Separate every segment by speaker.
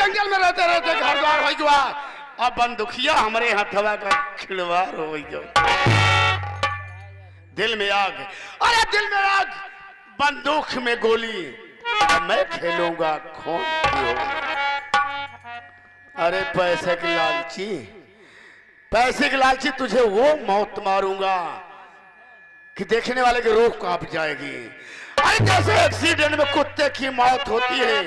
Speaker 1: जंगल में रहते रहते घर द्वार हो गया, अब बंदुखिया हमारे हथवा का खिलवाड़ हो गयो। दिल में आग, अरे दिल में आग, बंदूक में गोली, मैं खेलूंगा खून की होली। अरे पैसे की लालची, पैसे की लालची, तुझे वो मौत मारूंगा कि देखने वाले की रूह कांप जाएगी। अरे जैसे एक्सीडेंट में कुत्ते की मौत होती है,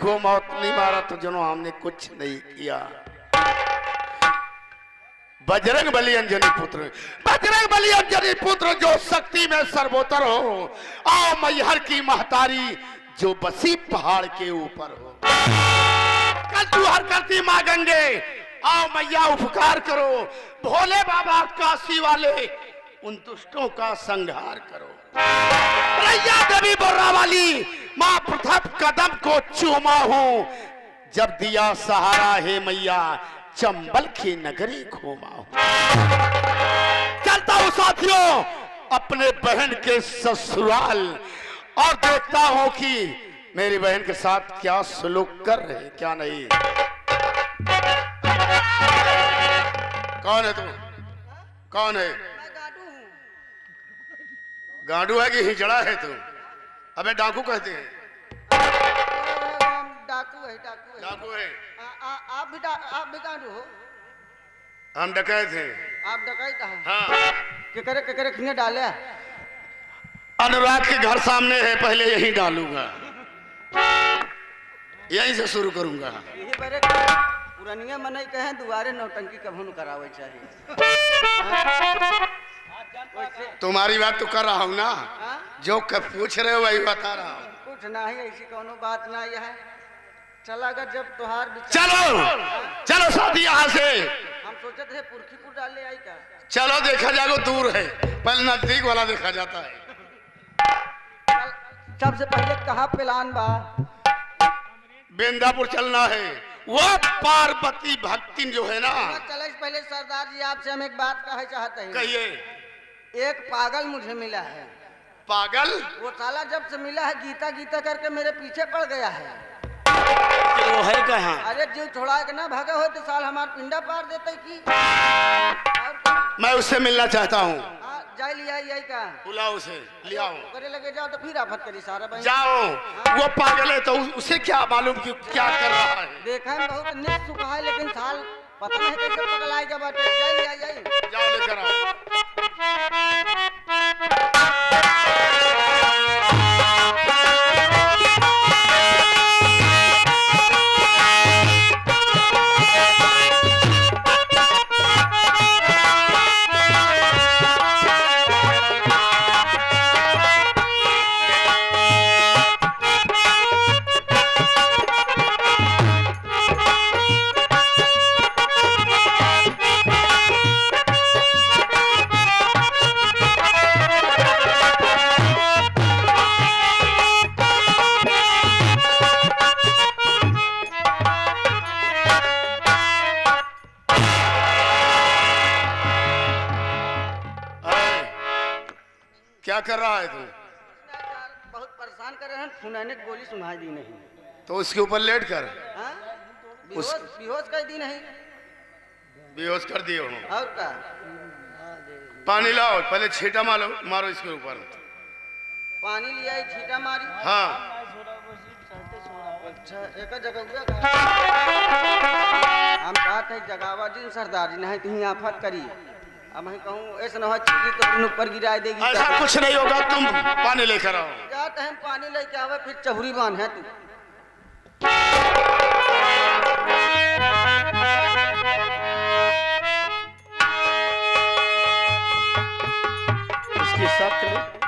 Speaker 1: वो मौत नहीं मारा तो जनो हमने कुछ नहीं किया। बजरंग बली अंजनी पुत्र, बजरंग बली अंजनी पुत्र, जो शक्ति में सर्वोत्तर हो, आओ मैहर की महतारी जो बसी पहाड़ के ऊपर हो। कल तू हर करती माँ गंगे, आओ मैया उपकार करो, भोले बाबा काशी वाले उन दुष्टों का संहार करो। रैया देवी बोर्रा वाली माँ प्रथम कदम को चूमा हूं, जब दिया सहारा है मैया चंबल की नगरी घूमा हूं। चलता हूं साथियों अपने बहन के ससुराल, और देखता हूं कि मेरी बहन के साथ क्या सलूक कर रहे क्या नहीं। कौन है तू? कौन है? गांडू है कि हिजड़ा है तू? अबे डाकू कहते हैं।
Speaker 2: डाकू है, डाकू है।
Speaker 1: डाकू है?
Speaker 2: आप भी गांडू हो?
Speaker 1: हम डकैत हैं।
Speaker 2: आप डकैत हैं?
Speaker 1: हाँ।
Speaker 2: केकरे खिने डाले?
Speaker 1: अनुराग के घर सामने है, पहले यहीं डालूंगा, यहीं से शुरू करूंगा।
Speaker 2: यही बरे पुरानिया मनई कहे दुआरे नौटंकी कभू न करावे चाहिए।
Speaker 1: तुम्हारी बात तो कर रहा हूँ ना, जो कब पूछ रहे हो वही बता रहा हूँ।
Speaker 2: कुछ नहीं, ऐसी कोनो बात नहीं है। चला अगर जब तुहार
Speaker 1: चलो चलो साथी यहाँ से।
Speaker 2: हम सोचे थे पुरखीपुर डाले आई का।
Speaker 1: चलो देखा जाएगा, दूर है, पहले नजदीक वाला देखा जाता है।
Speaker 2: सबसे पहले कहाँ प्लान बा?
Speaker 1: बेंदापुर चलना है, वो पार्वती भक्तिन जो है ना।
Speaker 2: चले पहले सरदार जी आपसे हम एक बात कहना चाहते हैं।
Speaker 1: कहिए।
Speaker 2: एक पागल मुझे मिला है।
Speaker 1: पागल?
Speaker 2: वो साला जब से मिला है गीता गीता करके मेरे पीछे पड़ गया है।
Speaker 1: वो है कहाँ?
Speaker 2: अरे जीव छोड़ा के ना भागा हो तो साल हमार पिंडा पार देते की।
Speaker 1: मैं उससे मिलना चाहता हूँ।
Speaker 2: जाए लिया यही का
Speaker 1: बुलाओ उसे, ले आओ।
Speaker 2: करे लगे जाओ तो फिर आफत करी सारा बहन।
Speaker 1: जाओ। वो पागल है तो उसे क्या मालूम कि क्या कर रहा है।
Speaker 2: देखा है बहुत निक सुखा है, लेकिन साल पता नहीं कैसे पगलाएगा बाटे। जाए लिया जाए।
Speaker 1: जाओ लेकर आओ। क्या कर रहा है तू?
Speaker 2: बहुत परेशान कर रहे हैं, सुनाने की गोली सुनाई दी नहीं
Speaker 1: तो उसके ऊपर लेट कर।
Speaker 2: बेहोश कर दी नहीं।
Speaker 1: बेहोश कर दिए हो।
Speaker 2: और का?
Speaker 1: पानी लाओ, पहले छींटा मारो इसके ऊपर।
Speaker 2: पानी लिया छींटा मारी।
Speaker 1: हाँ।
Speaker 2: अच्छा एक जगह हम कहते हैं जगावा जी सरदार जी नहीं कहीं आफत करी। अब मैं कहूँ ऐसा न हो तो ऊपर गिरा देगी।
Speaker 1: ऐसा कुछ नहीं होगा, तुम पानी लेकर आओ।
Speaker 2: जाते हैं पानी लेके आवे, फिर चहुरी बांध है तू।
Speaker 1: इसकी शर्त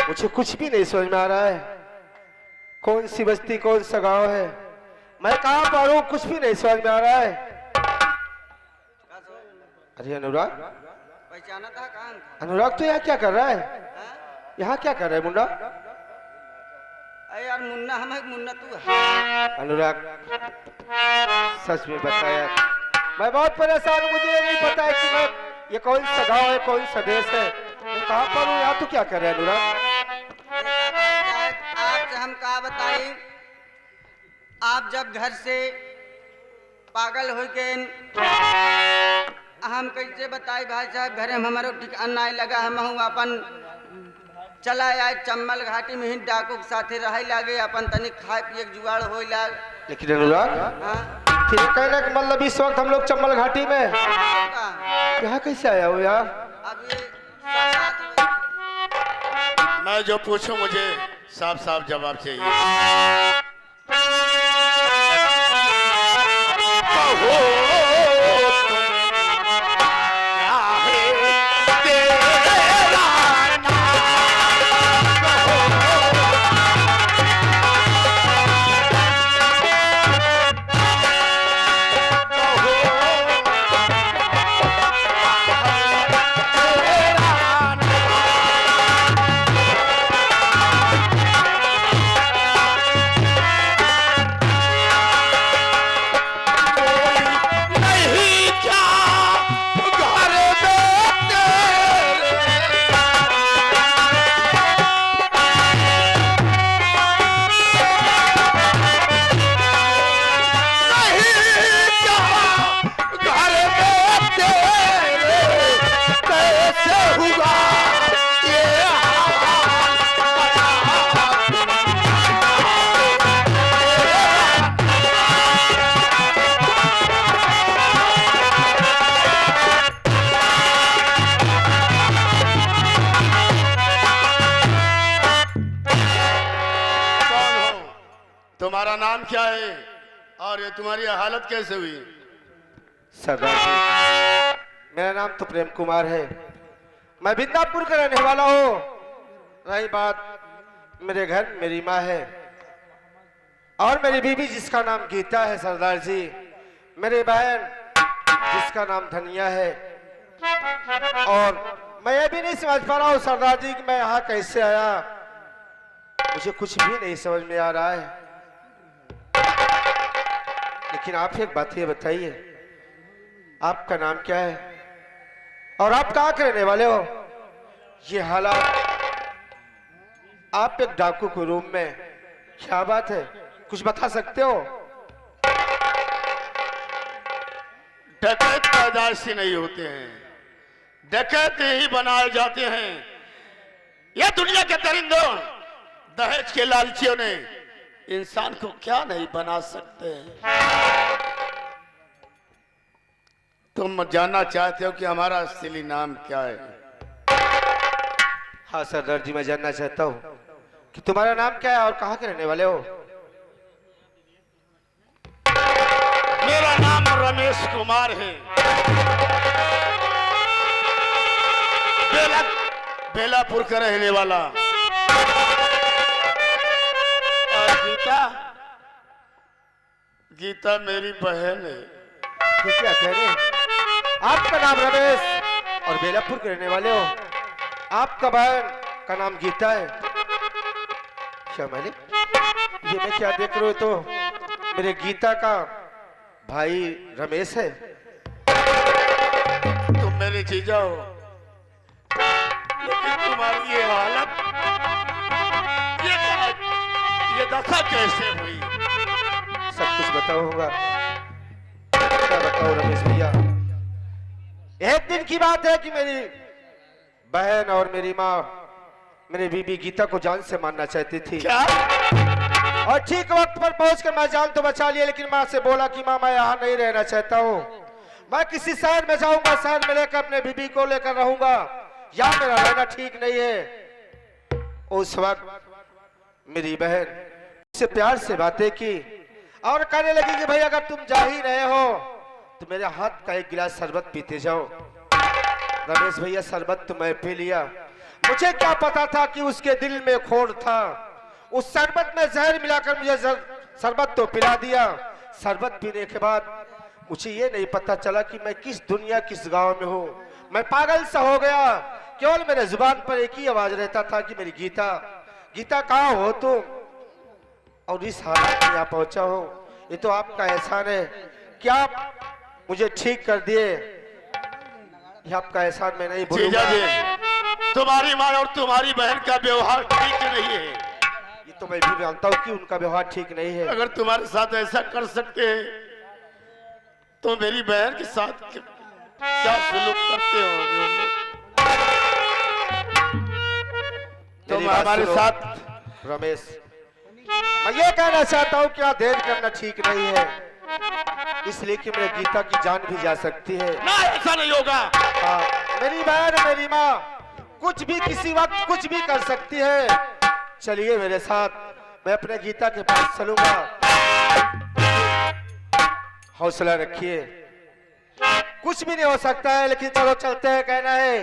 Speaker 3: मुझे कुछ भी नहीं समझ में आ रहा है। कौन सी बस्ती कौन सा गांव है मैं कहाँ पर हूँ कुछ भी नहीं समझ में आ रहा है। अरे अनुराग,
Speaker 2: पहचाना था कहाँ था?
Speaker 3: अनुराग तो यहाँ क्या कर रहा है?
Speaker 2: हाँ?
Speaker 3: यहाँ क्या कर रहा है मुन्ना?
Speaker 2: अरे यार मुन्ना, हम है मुन्ना तू है?
Speaker 3: अनुराग सच में बता यार, मैं बहुत परेशान हूँ। मुझे ये नहीं पता है कि मैं ये कौन सा गाँव है, कौन सा देश है, मैं कहाँ पर हूँ? यहाँ तो क्या कर रहे हैं अनुराग?
Speaker 2: आपसे हम कहा बताई, आप जब घर से पागल हो गए, हम कैसे बताई भाई साहब, घर में हमारो ठिकाना नहीं लगा। हम हूँ अपन चला आए चम्बल घाटी में ही डाकू के साथे रह लागे, अपन तनिक खाए पिए के जुगाड़ हो लाग।
Speaker 3: लेकिन अनुराग,
Speaker 2: हाँ?
Speaker 3: फिर कहना कि मतलब इस वक्त हम लोग चम्बल घाटी में
Speaker 2: का?
Speaker 3: यहाँ कैसे आया हो यार?
Speaker 2: अब ये सब
Speaker 1: मैं जो पूछूं मुझे साफ साफ जवाब चाहिए। तुम्हारा नाम क्या है और ये तुम्हारी हालत कैसे हुई?
Speaker 3: सरदार जी, मेरा नाम तो प्रेम कुमार है, मैं बिंदापुर का रहने वाला हूँ। रही बात, मेरे घर मेरी माँ है और मेरी बीवी जिसका नाम गीता है सरदार जी, मेरी बहन जिसका नाम धनिया है। और मैं ये भी नहीं समझ पा रहा हूँ सरदार जी कि मैं यहाँ कैसे आया, मुझे कुछ भी नहीं समझ में आ रहा है। लेकिन आप एक बात ये बताइए, आपका नाम क्या है और आप कहाँ के रहने वाले हो? ये हालात, आप एक डाकू के रूम में, क्या बात है, कुछ बता सकते हो?
Speaker 1: डकैत पैदाइशी नहीं होते हैं, डकैत ही बनाए जाते हैं। यह दुनिया के दरिंदों, दहेज के लालचियों ने इंसान को क्या नहीं बना सकते। तुम जानना चाहते हो कि हमारा असली नाम क्या है?
Speaker 3: हाँ सरदार जी, मैं जानना चाहता हूँ कि तुम्हारा नाम क्या है और कहाँ के रहने वाले हो?
Speaker 1: मेरा नाम रमेश कुमार है, बेलापुर का रहने वाला। और गीता मेरी बहन है।
Speaker 3: ये क्या कह रहे हैं? आपका नाम रमेश और बेलापुर के रहने वाले हो, आपका बहन का नाम गीता है। क्या मालिक, ये मैं क्या देख रहा हूँ? तो मेरे गीता का भाई रमेश है।
Speaker 1: तुम मेरी जीजा हो, लेकिन तुम्हारी ये हालत, ये दशा कैसे हुई?
Speaker 3: सब कुछ बताऊंगा। क्या बताओ रमेश भैया, एक दिन की बात है कि मेरी बहन और मेरी माँ मेरी बीबी गीता को जान से मारना चाहती थी।
Speaker 1: क्या?
Speaker 3: और ठीक वक्त पर पहुंचकर मैं जान तो बचा लिया, लेकिन माँ से बोला कि माँ मैं यहाँ नहीं रहना चाहता हूँ, मैं किसी शहर में जाऊंगा, शहर में लेकर अपने बीबी को लेकर रहूंगा, यहाँ मेरा रहना ठीक नहीं है। उस वक्त मेरी बहन से प्यार से बातें की और कहने लगी कि भाई अगर तुम जा ही रहे हो तो मेरे हाथ का एक गिलास शरबत पीते जाओ। रमेश भैया, शरबत तो मैं पी लिया, मुझे क्या पता था कि उसके दिल में खोड़ था। उस शरबत में जहर मिलाकर मुझे शरबत तो पिला दिया, शरबत पीने के बाद मुझे ये नहीं पता चला कि मैं किस दुनिया किस गांव में हूँ। मैं पागल सा हो गया। केवल मेरे जुबान पर एक ही आवाज रहता था कि मेरी गीता, गीता कहाँ हो तुम? और इस हालत में यहाँ पहुंचा हो, ये तो आपका एहसान है कि आप मुझे ठीक कर दिए। ये आपका एहसान मैं नहीं
Speaker 1: जीजा
Speaker 3: भूलूंगा।
Speaker 1: जी, तुम्हारी माँ और तुम्हारी बहन का व्यवहार ठीक नहीं है।
Speaker 3: ये तो मैं भी जानता हूँ कि उनका व्यवहार ठीक नहीं है।
Speaker 1: अगर तुम्हारे साथ ऐसा कर सकते हैं तो मेरी बहन के साथ क्या सुलूक करते हो? तुम
Speaker 3: मेरी बात
Speaker 1: हमारे
Speaker 3: सुनो,
Speaker 1: साथ
Speaker 3: रमेश, मैं ये कहना चाहता हूँ कि यहाँ देर करना ठीक नहीं है, इसलिए कि मेरी गीता की जान भी जा सकती है।
Speaker 1: ना, ऐसा नहीं होगा।
Speaker 3: मेरी बहन, मेरी माँ कुछ भी किसी वक्त कुछ भी कर सकती है। चलिए मेरे साथ, मैं अपने गीता के पास चलूंगा। हौसला रखिए, कुछ भी नहीं हो सकता है, लेकिन चलो चलते हैं। कहना है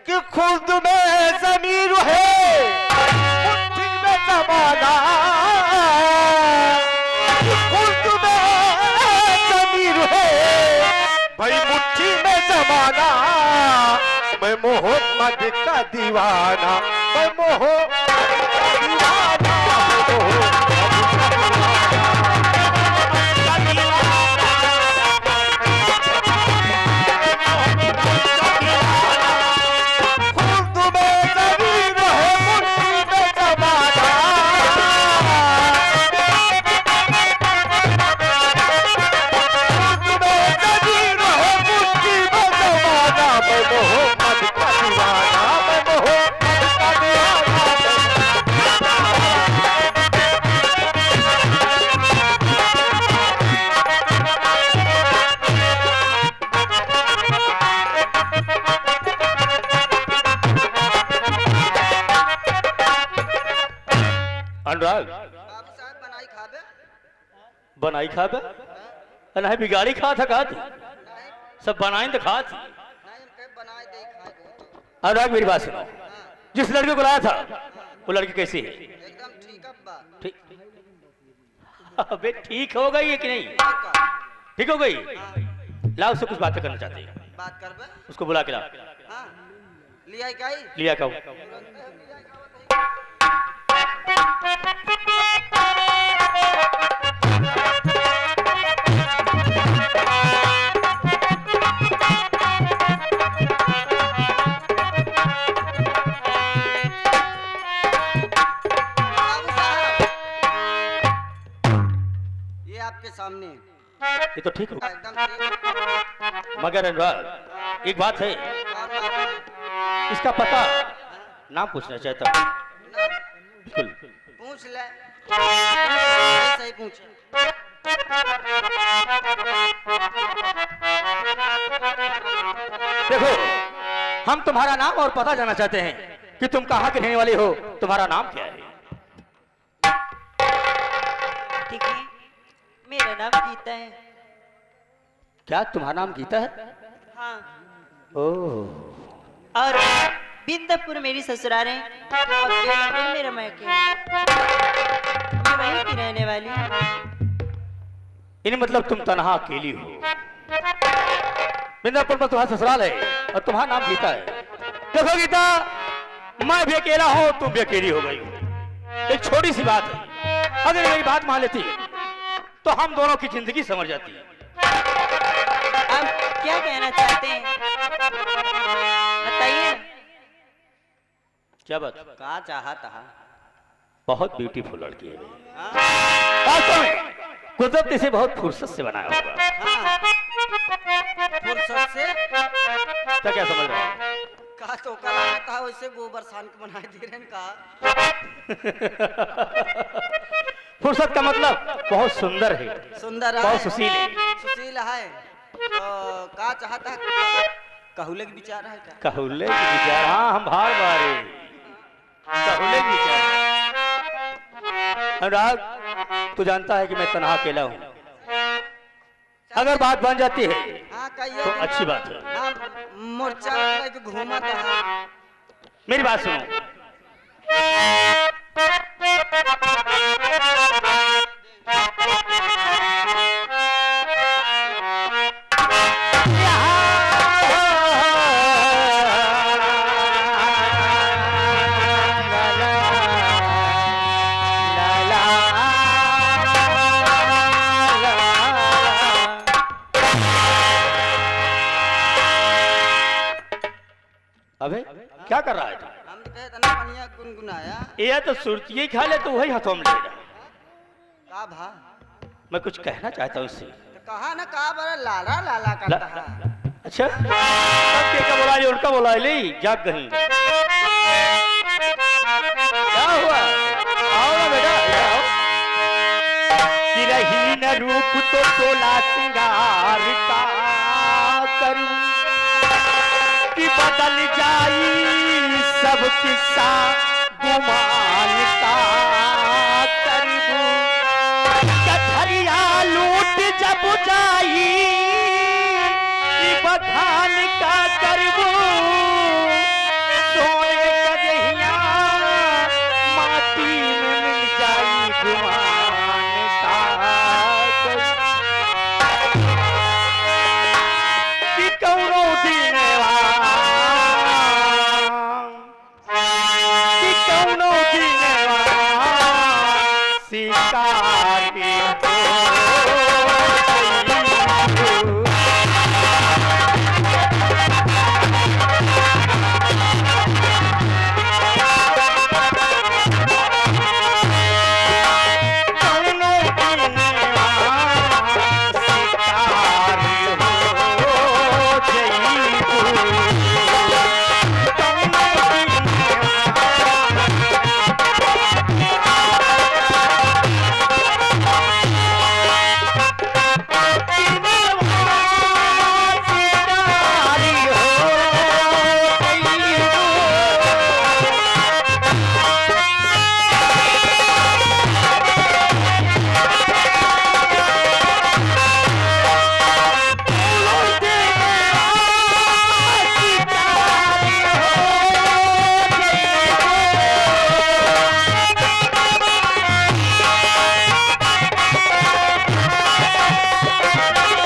Speaker 3: कि खुद में ज़मीर है, मुट्ठी में ज़माना, खुद में ज़मीर है भाई, मुट्ठी में ज़माना। मैं मोहम्मद का दीवाना, मैं मोहम्मद का दीवाना, मैं मोहम्मद
Speaker 1: अनुराग,
Speaker 2: बाबू साहब बनाई खाबे?
Speaker 1: बनाई खाबे नहीं बिगाड़ी खा था का तू?
Speaker 2: नहीं
Speaker 1: सब बनाई तो खा थी।
Speaker 2: नहीं, उनके बनाई दे खाए।
Speaker 1: अनुराग मेरी बात सुनो, जिस लड़के को लाया था वो लड़की कैसी है?
Speaker 2: एकदम ठीक अब्बा।
Speaker 1: ठीक? अबे ठीक हो गई है कि नहीं? ठीक हो गई? लाओ, उससे कुछ बातें करना चाहते हैं।
Speaker 2: बात करबे?
Speaker 1: उसको बुला के ला।
Speaker 2: हाँ, लिया क्या ही?
Speaker 1: लिया का
Speaker 2: बाबू साहब, ये आपके सामने
Speaker 1: ये तो ठीक हो,
Speaker 2: एकदम ठीक।
Speaker 1: मगर अनुराग एक बात है,
Speaker 2: और बात है?
Speaker 1: इसका पता नाम पूछना चाहता हूँ।
Speaker 2: ना,
Speaker 1: बिल्कुल।
Speaker 2: पूछ ले, ऐसे ही पूछ।
Speaker 1: देखो, हम तुम्हारा नाम और पता जानना चाहते हैं कि तुम कहाँ के रहने वाले हो, तुम्हारा नाम क्या है?
Speaker 4: ठीक है, मेरा नाम गीता है।
Speaker 1: क्या तुम्हारा नाम गीता है?
Speaker 4: हाँ,
Speaker 1: ओह,
Speaker 4: और बिंदापुर मेरी ससुराल है और बेलापुर मेरा मायके है। मैं वहीं की रहने वाली हूँ।
Speaker 1: इन मतलब तुम तनहा अकेली हो। बिंदापुर में तुम्हारा ससुराल है और तुम्हारा नाम गीता है। देखो गीता, मैं भी अकेला हूँ, तुम भी अकेली हो गई हो। एक छोटी सी बात है, अगर मेरी बात मान लेती तो हम दोनों की जिंदगी संवर जाती है।
Speaker 4: आप क्या कहना चाहते हैं, बताइए।
Speaker 1: क्या बात?
Speaker 2: का चाहता है?
Speaker 1: बहुत ब्यूटीफुल लड़की है।
Speaker 2: हाँ,
Speaker 1: वास्तव में कुदरत इसे बहुत फुर्सत से बनाया होगा।
Speaker 2: हाँ, फुर्सत से
Speaker 1: क्या क्या समझ रहे हो?
Speaker 2: का तो कला आता है, वैसे गोबर सान के बनाए दे रहे हैं का।
Speaker 1: फुर्सत का मतलब बहुत सुंदर है,
Speaker 2: सुंदर है,
Speaker 1: बहुत सुशील है।
Speaker 2: सुशील है। तो का चाहता है? कहूले के विचार है क्या?
Speaker 1: कहूले की विचार? हाँ, हम भार बारे कहूले की विचार। अनुराग, तू जानता है कि मैं तनहा अकेला हूँ। अगर बात बन जाती है
Speaker 2: हाँ, कहिए।
Speaker 1: तो अच्छी बात है।
Speaker 2: हाँ, मोर्चा लेके घूमत है।
Speaker 1: मेरी बात सुनो,
Speaker 5: अबे क्या कर रहा है तू?
Speaker 2: हम तो कहे तना बढ़िया गुनगुनाया।
Speaker 5: ये तो सुरती खाले तो वही हाथों में ले रहा।
Speaker 2: का भा?
Speaker 5: मैं कुछ कहना चाहता हूँ उससे।
Speaker 2: तो कहा ना का बड़ा लाला लाला करता है।
Speaker 5: अच्छा अब क्या बोला ले उनका बोला ले जाग गई। क्या हुआ? आओ ना बेटा आओ। कि रही न रूप तो सोला सिंगार का करूं कि बदल जाई सब किस्सा गुमान का करूं कथरिया लूट जब जाई कि बखान का करूं सोने कजहिया माटी में मिल जाई गुमान का करूं कि कौनो दिनवा कि कौनो दिनवा शिकारी हो कौनो दिनवा शिकारी हो जईबू कौनो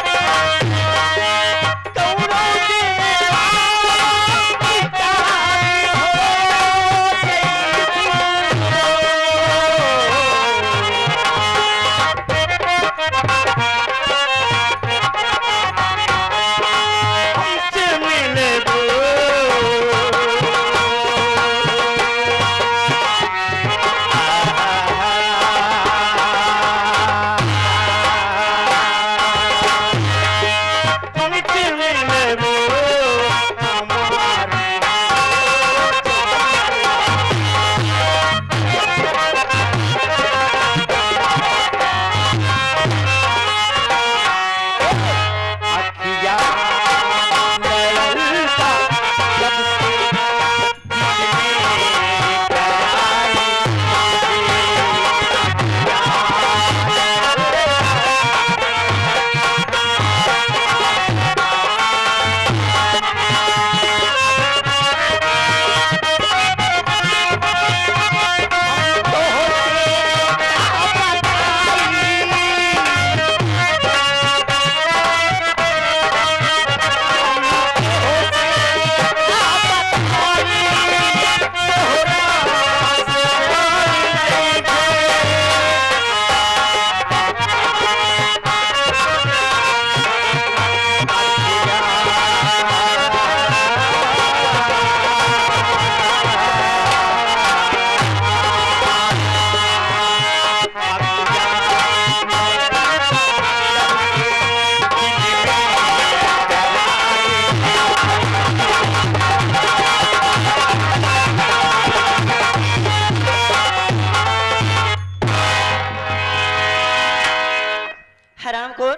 Speaker 4: हरामखोर,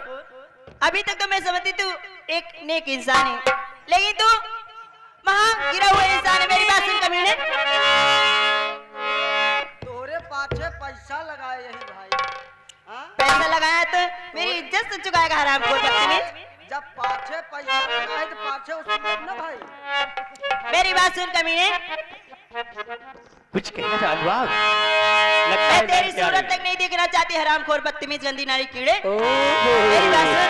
Speaker 4: अभी तक तो मैं समझती तू एक नेक इंसान है, लेकिन तू वहां गिरा हुआ इंसान है। मेरी बात सुन कमीने।
Speaker 2: तोरे पाछे पैसा लगाए यही भाई। हाँ?
Speaker 4: पैसा लगाया तो मेरी इज्जत से चुकाएगा हरामखोर बदतमीज।
Speaker 2: जब पाछे पैसा लगाए तो पाछे उसको ना भाई।
Speaker 4: मेरी बात सुन कमीने।
Speaker 5: कुछ कहना था अनुराग? लगता
Speaker 4: मैं
Speaker 5: है
Speaker 4: तेरी
Speaker 5: क्या
Speaker 4: सूरत
Speaker 5: रे?
Speaker 4: तक नहीं देखना चाहती हरामखोर बदतमीज गंदी नारी कीड़े।
Speaker 5: ओहो।
Speaker 4: मेरी बात सुन।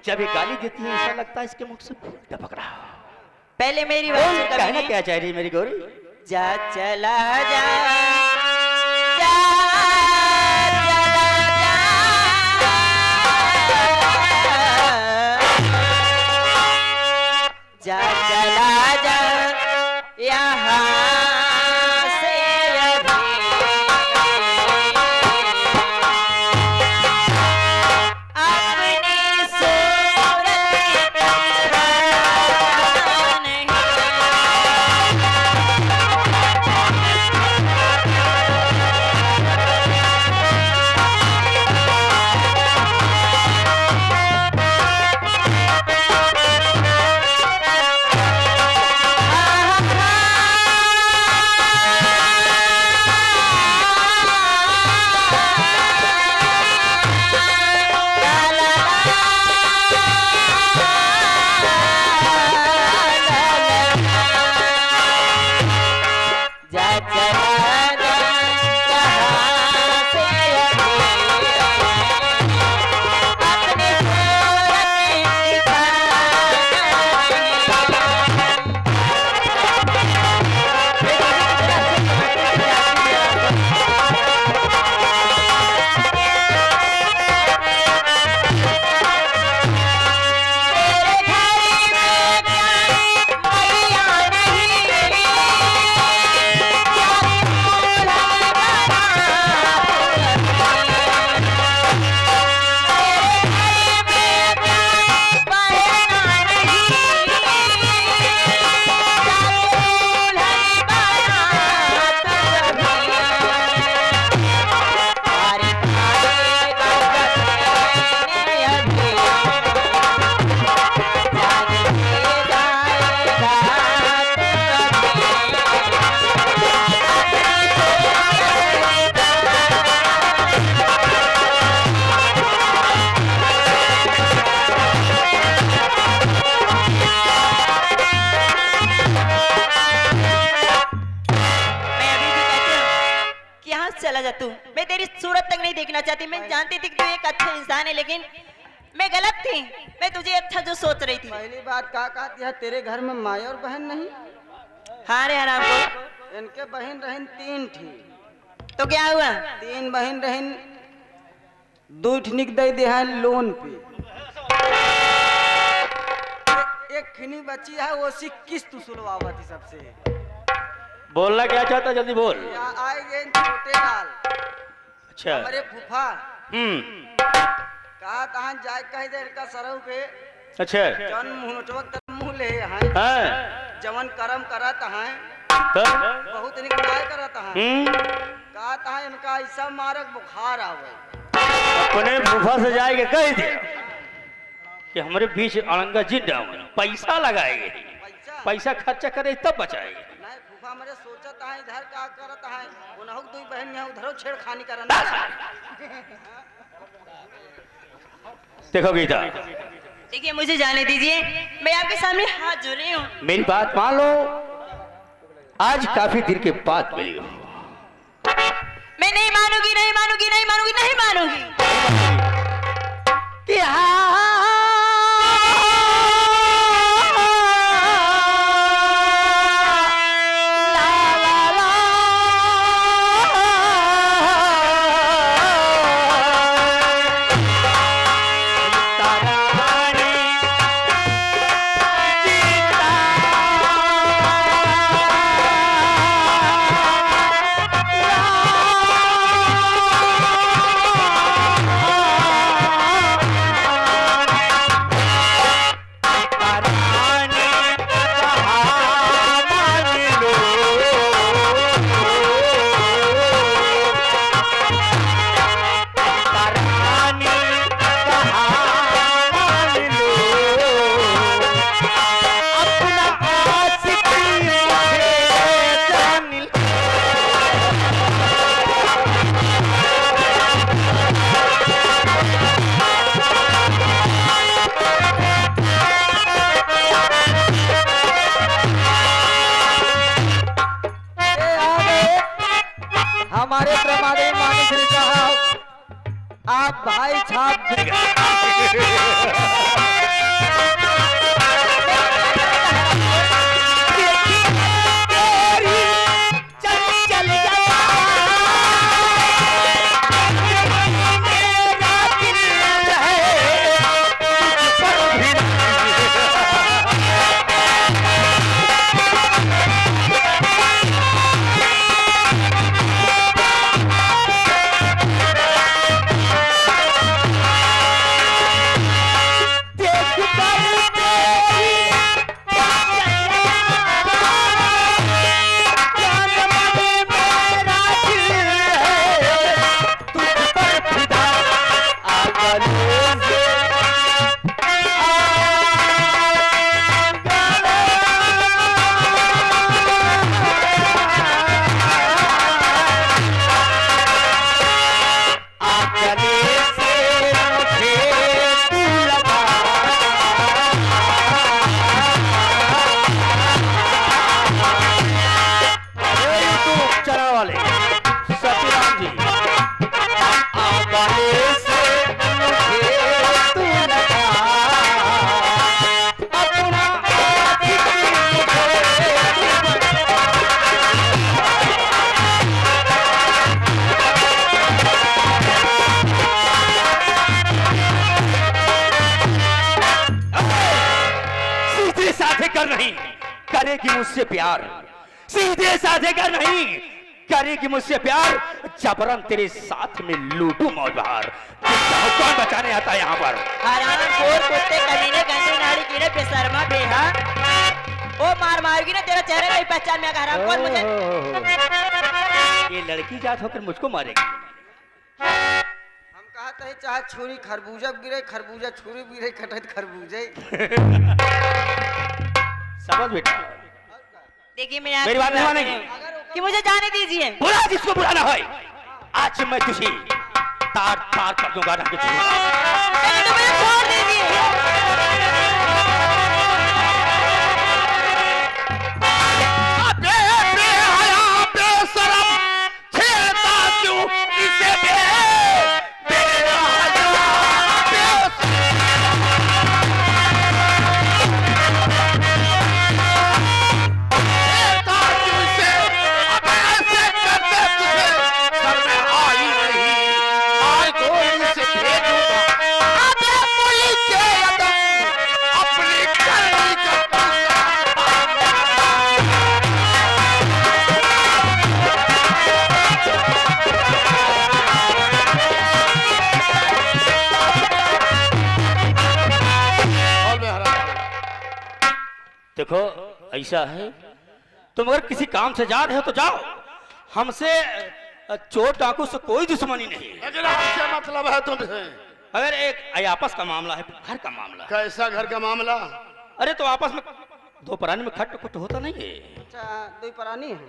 Speaker 5: जब ये गाली देती है ऐसा लगता है इसके मुख से फूल टपक रहा हो।
Speaker 4: पहले मेरी बात सुन
Speaker 5: कहना
Speaker 4: कमीने।
Speaker 5: क्या चाह रही है मेरी गौरी?
Speaker 4: जा चला जा, जा चला जा। तू। मैं तेरी सूरत तक नहीं देखना चाहती। मैं जानती थी कि तू एक अच्छा इंसान है, लेकिन मैं गलत थी। मैं तुझे अच्छा जो सोच रही थी।
Speaker 2: पहली बात का कहती है, तेरे घर में माँ और बहन नहीं?
Speaker 4: हाँ रे हराम को।
Speaker 2: इनके बहन रहन 3 थी।
Speaker 4: तो क्या हुआ?
Speaker 2: 3 बहन रहन, 2 ठनिक दे दे हैं लोन पे। एक खिनी बची है, वो सी किस्त सुलवावा थी सबसे।
Speaker 5: बोलना क्या चाहता जल्दी बोल।
Speaker 2: यहाँ आए गए छोटे लाल,
Speaker 5: अच्छा।
Speaker 2: हमारे फूफा कहा तहाँ जाए कह दे का सरऊ के
Speaker 5: अच्छा।
Speaker 2: जन मुँह ले हैं,
Speaker 5: हाँ।
Speaker 2: जवन करम करत हैं,
Speaker 5: तो
Speaker 2: बहुत निक न्याय करत हैं। कहा तहाँ इनका ऐसा मारक बुखार आवे।
Speaker 5: अपने फूफा से जाएगा कह दे कि हमारे बीच अड़ंगा जिंदा पैसा लगाएंगे, पैसा खर्चा करे तब बचाएंगे।
Speaker 2: नहीं फूफा मेरे सोचत है इधर का करत है, उनहु 2 बहन यहाँ उधरो छेड़खानी करना।
Speaker 5: देखो गीता,
Speaker 4: देखिए मुझे जाने दीजिए, मैं आपके सामने हाथ जोड़ रही हूँ।
Speaker 5: मेरी बात मान लो, आज काफी देर के बाद मिली हो।
Speaker 4: मैं नहीं मानूंगी, नहीं मानूंगी, नहीं मानूंगी, नहीं मानूंगी। कि
Speaker 2: हमारे प्रमादे मानुष ने कहा आप भाई छाप
Speaker 5: कर नहीं करेगी मुझसे प्यार, सीधे साधे कर नहीं करेगी मुझसे प्यार, जबरन तेरे साथ में लूटू मौज बहार। कौन बचाने आता है यहाँ पर?
Speaker 4: हरामखोर कुत्ते कमीने गंदी नाड़ी कीड़े बेशर्मा बेहा, वो मार मारोगी ना तेरा चेहरा नहीं पहचान में आएगा। हरामखोर मुझे
Speaker 5: ये लड़की जात होकर मुझको मारेगी।
Speaker 2: हम कहते हैं चाहे छुरी खरबूजा गिरे, खरबूजा छुरी गिरे, कटत खरबूजे।
Speaker 5: समझ बेटा,
Speaker 4: देखिए मैं
Speaker 5: मेरी बात नहीं मानेगी
Speaker 4: कि मुझे जाने दीजिए।
Speaker 5: बुला जिसको बुलाना है, आज मैं तुझे तार तार कर दूंगा ना कि
Speaker 4: तो मुझे छोड़ दीजिए।
Speaker 1: बेहया बेशरम छेड़ता क्यों
Speaker 5: देखो ऐसा है, तुम अगर किसी काम से जा रहे हो तो जाओ, हमसे चोर डाकू से कोई दुश्मनी नहीं है।
Speaker 1: लेकिन क्या मतलब है तुमसे?
Speaker 5: अगर एक आपस का मामला है, घर का मामला है।
Speaker 1: कैसा घर का मामला?
Speaker 5: अरे तो आपस में दो प्राणी में खट खुट होता नहीं है।
Speaker 2: अच्छा दो प्राणी है।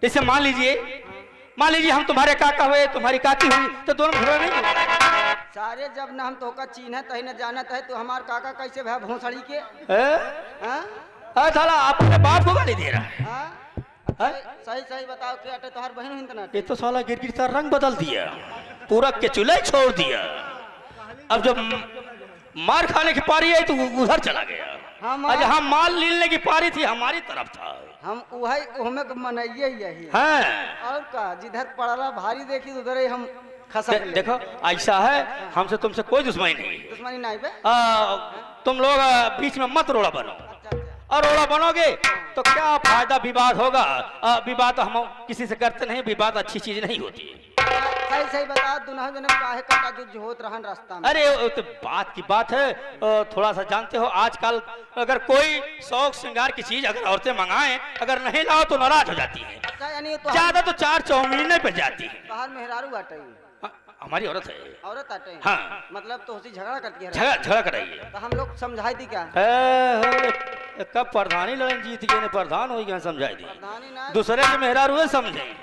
Speaker 5: जैसे मान लीजिए हम तुम्हारे काका हुए, तुम्हारी काकी हुई, तो दोनों झगड़ा नहीं होगा।
Speaker 2: सारे जब न हम तो का चीन्ह तही न जानत है तो हमार काका कैसे भै भोसड़ी के? हाँ
Speaker 5: साला अपने बाप को गाली दे रहा है।
Speaker 2: हाँ सही सही बताओ कि अटे तोहर बहन हिंद ना?
Speaker 5: ये तो साला गिरगिट का रंग बदल दिया, पूरा के चूल्हे छोड़ दिया। अब जब मार खाने की पारी आई तो उधर चला गया। आज हम माल लीलने की पारी थी, हमारी तरफ था।
Speaker 2: हम वही ओहमे मनइये यही
Speaker 5: हाँ।
Speaker 2: और का जिधर पड़ला भारी देखी उधर ही हम खसक ले।
Speaker 5: देखो ऐसा है, हमसे तुमसे कोई दुश्मनी नहीं।
Speaker 2: दुश्मनी नहीं बे?
Speaker 5: तुम लोग बीच में मत रोड़ा बनो, और रोड़ा बनोगे तो क्या फायदा? विवाद होगा। विवाद हम किसी से करते नहीं, विवाद अच्छी चीज नहीं होती।
Speaker 2: सही सही बता, दुनों जने काहे कटा जो होत रहन रास्ता में?
Speaker 5: अरे वो तो बात की बात है, थोड़ा सा जानते हो आजकल अगर कोई शौक श्रृंगार की चीज अगर औरतें मंगाएं, अगर नहीं लाओ तो नाराज हो जाती हैं।
Speaker 2: अच्छा यानी तो
Speaker 5: ज्यादा तो 4 चौमीने पे जाती है।
Speaker 2: बाहर मेहरारू आटे
Speaker 5: हमारी औरत है।
Speaker 2: औरत आटे?
Speaker 5: हाँ।
Speaker 2: मतलब तो उसी झगड़ा करती है?
Speaker 5: झगड़ा कराइए
Speaker 2: तो हम लोग समझाई दी क्या?
Speaker 5: कब प्रधानी लड़न जीत गए ने प्रधान हो गया, समझाई दी।
Speaker 2: प्रधानी ना
Speaker 5: दूसरे के मेहरारू हुए समझे,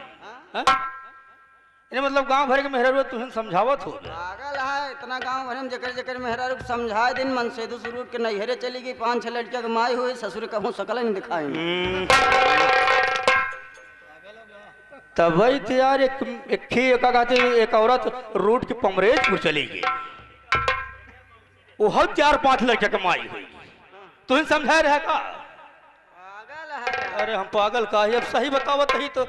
Speaker 5: मतलब गांव भर के मेहरारू तुम समझावत हो।
Speaker 2: पागल है, इतना गांव भर में जकर जकर मेहरारू समझाए दिन मन से दूसरू के नैहरे चली गई, 5-6 लड़कियां के माई हुई, ससुर कहूँ सकल नहीं दिखाई।
Speaker 5: तब वही तो यार एक औरत रोड के पमरेजपुर चली गई, वो 4-5 लड़के कमाई हुई, तुम समझा रहे का?
Speaker 2: पागल है।
Speaker 5: अरे हम पागल का है, अब सही बतावत ही तो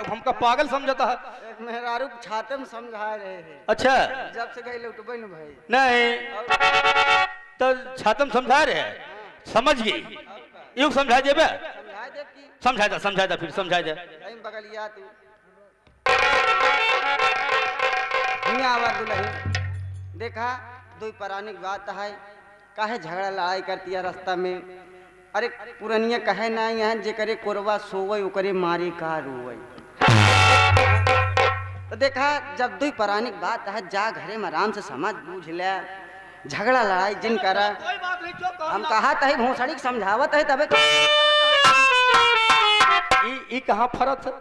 Speaker 5: हमका पागल समझता है।
Speaker 2: एक मेहरारू छाते में समझा रहे हैं।
Speaker 5: अच्छा
Speaker 2: जब से गई लुटबे न भाई
Speaker 5: नहीं तो छातम समझा रहे हैं, समझ गई यूं समझा देबे?
Speaker 2: समझा दे की
Speaker 5: समझा दे फिर समझा दे।
Speaker 2: नहीं बगलिया तू हिया आवा दुल्हन देखा, दो परानी की बात है, काहे झगड़ा लड़ाई करती है रास्ता में? अरे पुरनिया कहे ना यहाँ जे करे कोरवा सोवई ओकरे मारे का रोवई। तो देखा जब दो परानी की बात है, जा घरे में आराम से समझ बूझ ले, झगड़ा लड़ाई जिन करा। हम कहा तही भोसड़ी के समझावत है तबे
Speaker 5: ई कहाँ फरत है?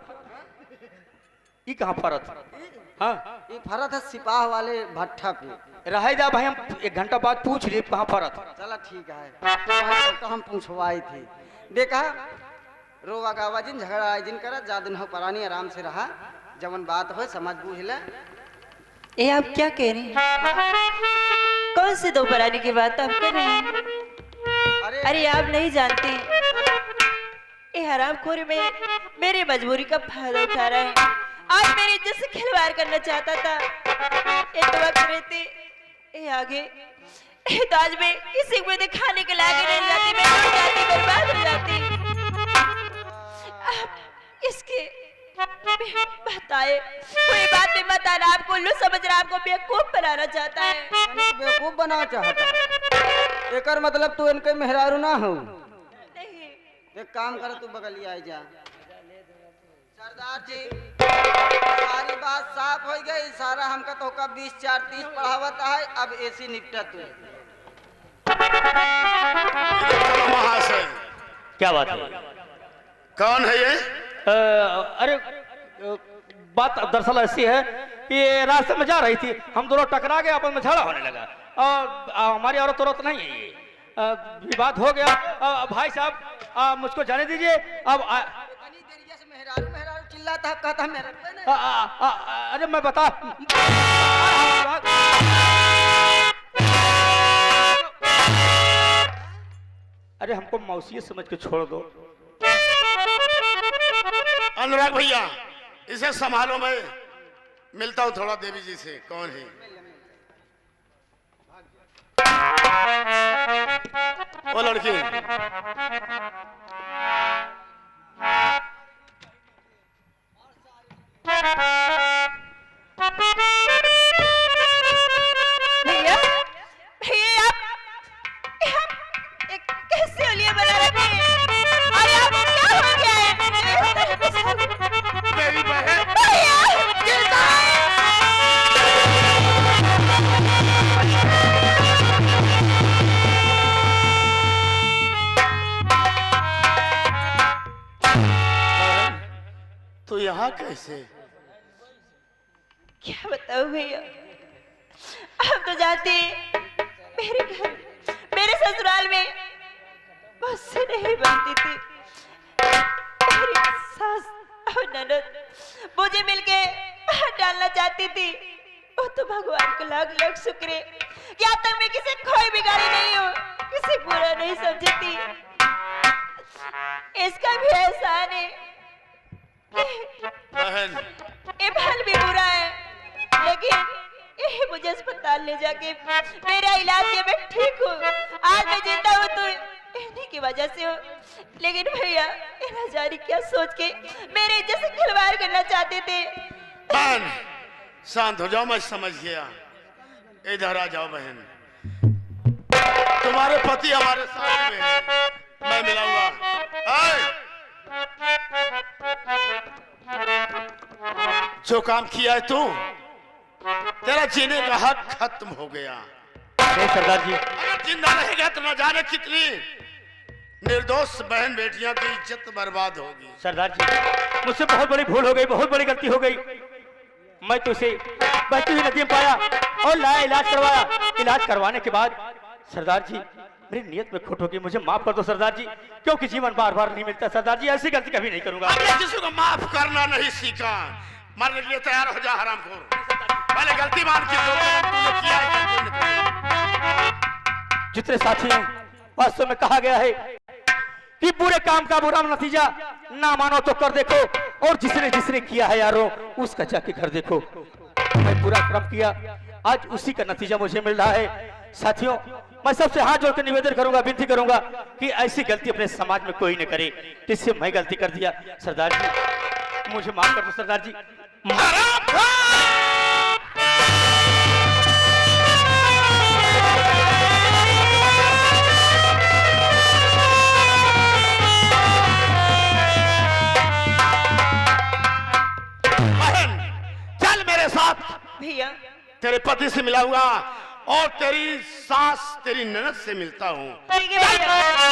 Speaker 5: ई कहाँ फरत? हाँ
Speaker 2: ये फरत है सिपाह वाले भट्ठा पे।
Speaker 5: रह जा भाई, हम 1 घंटा बाद पूछ लिए कहाँ फरत।
Speaker 2: चला ठीक है, तो हम पूछवाई थी। देखा रोवा गावा जिन झगड़ा आए जिन करा, जा दिन हो परानी आराम से रहा, जवन बात हो समझ बूझ ले।
Speaker 4: ये आप क्या कह रहे हैं? कौन से 2 परानी की बात आप कर रहे हैं? अरे आप नहीं जानते, ये हरामखोर मेरी मजबूरी का फायदा उठा रहा है। आज मेरी इज्जत से खिलवाड़ करना चाहता था, ये तो वक्त रहते ये आगे, ये तो आज मैं इसी में दिखाने के लायक नहीं जाती, मैं टूट जाती, बर्बाद हो जाती। इसके बताए कोई बात भी मत आना, आपको उल्लू समझ रहा, आपको बेवकूफ बनाना चाहता है।
Speaker 2: बेवकूफ बना चाहता, एकर मतलब तू इनके मेहरारू ना हो।
Speaker 4: नहीं
Speaker 2: एक काम कर, तू बगलिया आ जा। सरदार जी सारी बात साफ हो गई, सारा हमका तो का 20-4-30 पढ़ावत है, अब ऐसी निपटा तू।
Speaker 1: महाशय
Speaker 5: क्या बात है?
Speaker 1: कौन है ये?
Speaker 5: अरे बात दरअसल ऐसी है कि रास्ते में जा रही थी, हम दोनों टकरा गए, अपन में झगड़ा होने लगा, और हमारी औरत नहीं है ये, विवाद हो गया। भाई साहब मुझको जाने दीजिए। अब
Speaker 2: मेहरारू चिल्लाता कहता मेरा।
Speaker 5: अरे मैं बता, अरे हमको मौसी समझ के छोड़ दो।
Speaker 1: अनुराग भैया इसे संभालो, मैं मिलता हूँ थोड़ा देवी जी से। कौन है वो लड़की?
Speaker 4: भैया भैया आप कैसे ओलिया बना रखे
Speaker 1: यहाँ कैसे?
Speaker 4: क्या बताऊं भैया, आप तो जानते हैं, मेरे घर, मेरे ससुराल में मुझसे नहीं बनती थी। मेरी सास और ननद मुझे मिलके बाहर डालना चाहती थी। वो तो भगवान को लाख लाख शुक्र है, यहाँ तक मैं किसी कोई बिगाड़ी नहीं हूँ, किसी बुरा नहीं समझती। इसका भी एहसान है।
Speaker 1: बहन,
Speaker 4: ये फल भी बुरा है, लेकिन ये मुझे अस्पताल ले जाके मेरा इलाज किया, मैं ठीक हूँ। आज मैं जिंदा हूँ तो इन्हीं की वजह से हूँ। लेकिन भैया ये न जाने क्या सोच के मेरे इज्जत से खिलवाड़ करना चाहते थे।
Speaker 1: बहन शांत हो जाओ, मैं समझ गया। इधर आ जाओ बहन, तुम्हारे पति हमारे साथ में है, मैं मिलाऊंगा। जो काम किया है तू, तेरा जीने का हक खत्म हो गया।
Speaker 5: नहीं सरदार जी,
Speaker 1: अगर जिंदा रहेगा तो न जाने कितनी निर्दोष बहन बेटियों की इज्जत बर्बाद होगी।
Speaker 5: सरदार जी मुझसे बहुत बड़ी भूल हो गई, बहुत बड़ी गलती हो गई। मैं तो इसे बहती हुई नदी में पाया और लाया, इलाज करवाया। इलाज करवाने के बाद सरदार जी मेरी नियत में खोट होगी, मुझे माफ कर दो सरदार जी, क्योंकि जीवन बार बार नहीं मिलता सरदार जी, ऐसी गलती कभी नहीं करूंगा।
Speaker 1: हमने किसी को माफ करना नहीं सीखा। मरने के लिए तैयार हो जा हरामखोर। पहले गलती मान के तूने किया है क्या तूने किया?
Speaker 5: जितने साथी हैं, वास्तव में कहा गया है कि बुरे काम का बुरा नतीजा ना मानो तो कर देखो, और जिसने जिसने किया है यारों उसका जाके घर देखो। मैं बुरा कर्म किया, आज उसी का नतीजा मुझे मिल रहा है। साथियों मैं सबसे हाथ जोड़कर निवेदन करूंगा, विनती करूंगा कि ऐसी गलती अपने समाज में कोई न करे, जिससे मैं गलती कर दिया। सरदार जी मुझे माफ कर दो सरदार जी।
Speaker 1: बहन चल मेरे साथ,
Speaker 4: भैया
Speaker 1: तेरे पति से मिलाऊंगा और तेरी सास तेरी ननद से मिलता हूँ।
Speaker 4: ठीक है भैया।